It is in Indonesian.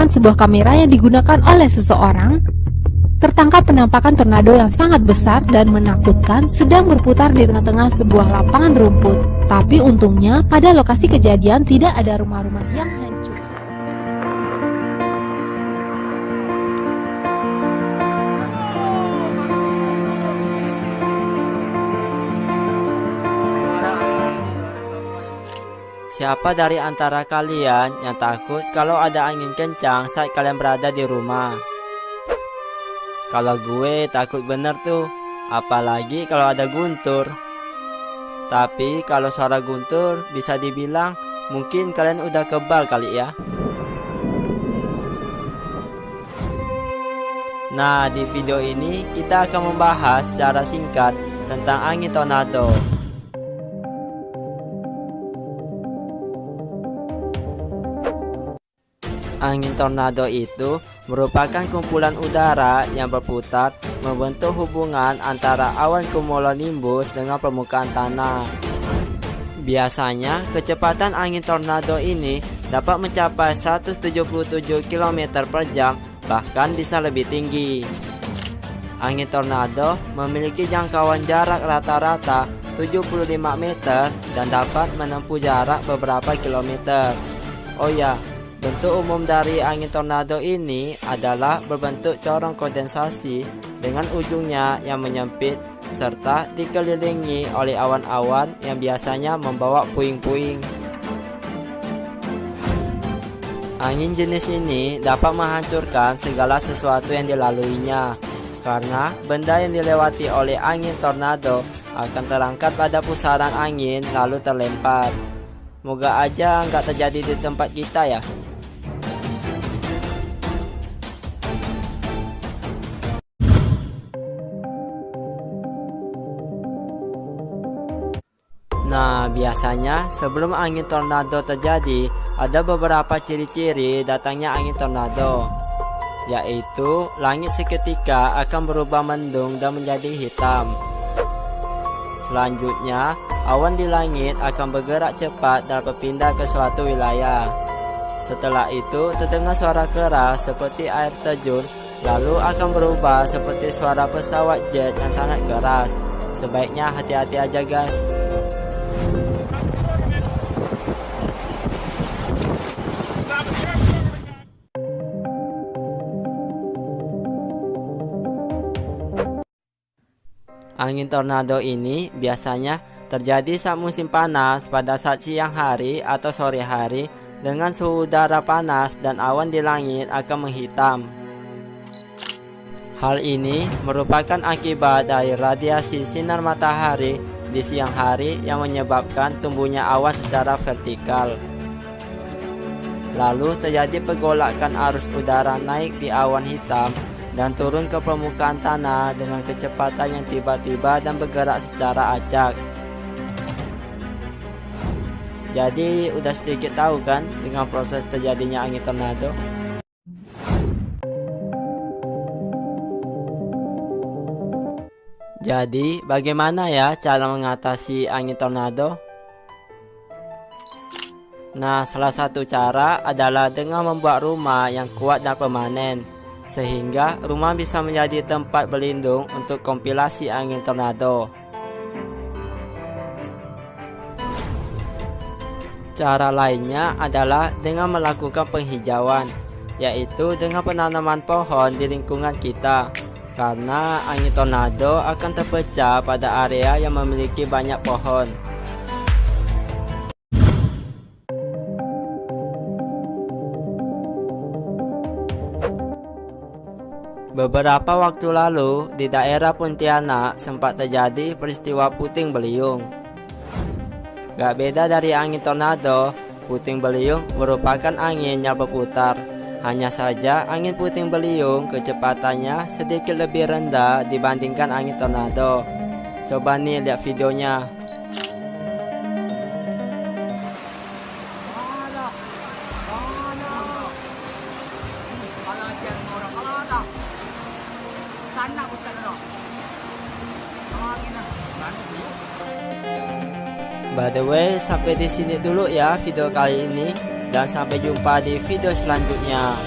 rekaman sebuah kamera yang digunakan oleh seseorang, tertangkap penampakan tornado yang sangat besar dan menakutkan sedang berputar di tengah-tengah sebuah lapangan rumput. Tapi untungnya pada lokasi kejadian tidak ada rumah-rumah yang hancur. Siapa dari antara kalian yang takut kalau ada angin kencang saat kalian berada di rumah? Kalau gue takut bener tuh, apalagi kalau ada guntur. Tapi kalau suara guntur bisa dibilang mungkin kalian udah kebal kali ya. Nah, di video ini kita akan membahas secara singkat tentang angin tornado. Angin tornado itu merupakan kumpulan udara yang berputar membentuk hubungan antara awan cumulonimbus dengan permukaan tanah. Biasanya, kecepatan angin tornado ini dapat mencapai 177 km per jam, bahkan bisa lebih tinggi. Angin tornado memiliki jangkauan jarak rata-rata 75 meter dan dapat menempuh jarak beberapa kilometer. Oh ya, bentuk umum dari angin tornado ini adalah berbentuk corong kondensasi dengan ujungnya yang menyempit serta dikelilingi oleh awan-awan yang biasanya membawa puing-puing. Angin jenis ini dapat menghancurkan segala sesuatu yang dilaluinya, karena benda yang dilewati oleh angin tornado akan terangkat pada pusaran angin lalu terlempar. Moga aja nggak terjadi di tempat kita ya. Nah, biasanya sebelum angin tornado terjadi, ada beberapa ciri-ciri datangnya angin tornado, yaitu langit seketika akan berubah mendung dan menjadi hitam. Selanjutnya, awan di langit akan bergerak cepat dan berpindah ke suatu wilayah. Setelah itu, terdengar suara keras seperti air terjun, lalu akan berubah seperti suara pesawat jet yang sangat keras. Sebaiknya hati-hati aja guys. Angin tornado ini biasanya terjadi saat musim panas pada saat siang hari atau sore hari dengan suhu udara panas dan awan di langit akan menghitam. Hal ini merupakan akibat dari radiasi sinar matahari di siang hari yang menyebabkan tumbuhnya awan secara vertikal. Lalu terjadi pergolakan arus udara naik di awan hitam dan turun ke permukaan tanah dengan kecepatan yang tiba-tiba dan bergerak secara acak. Jadi udah sedikit tahu kan dengan proses terjadinya angin tornado? Jadi bagaimana ya cara mengatasi angin tornado? Nah, salah satu cara adalah dengan membuat rumah yang kuat dan permanen, sehingga rumah bisa menjadi tempat berlindung untuk kompilasi angin tornado. Cara lainnya adalah dengan melakukan penghijauan, yaitu dengan penanaman pohon di lingkungan kita, karena angin tornado akan terpecah pada area yang memiliki banyak pohon. Beberapa waktu lalu di daerah Pontianak sempat terjadi peristiwa puting beliung. Gak beda dari angin tornado, puting beliung merupakan angin yang berputar. Hanya saja angin puting beliung kecepatannya sedikit lebih rendah dibandingkan angin tornado. Coba nih lihat videonya. By the way, sampai di sini dulu ya video kali ini, dan sampai jumpa di video selanjutnya.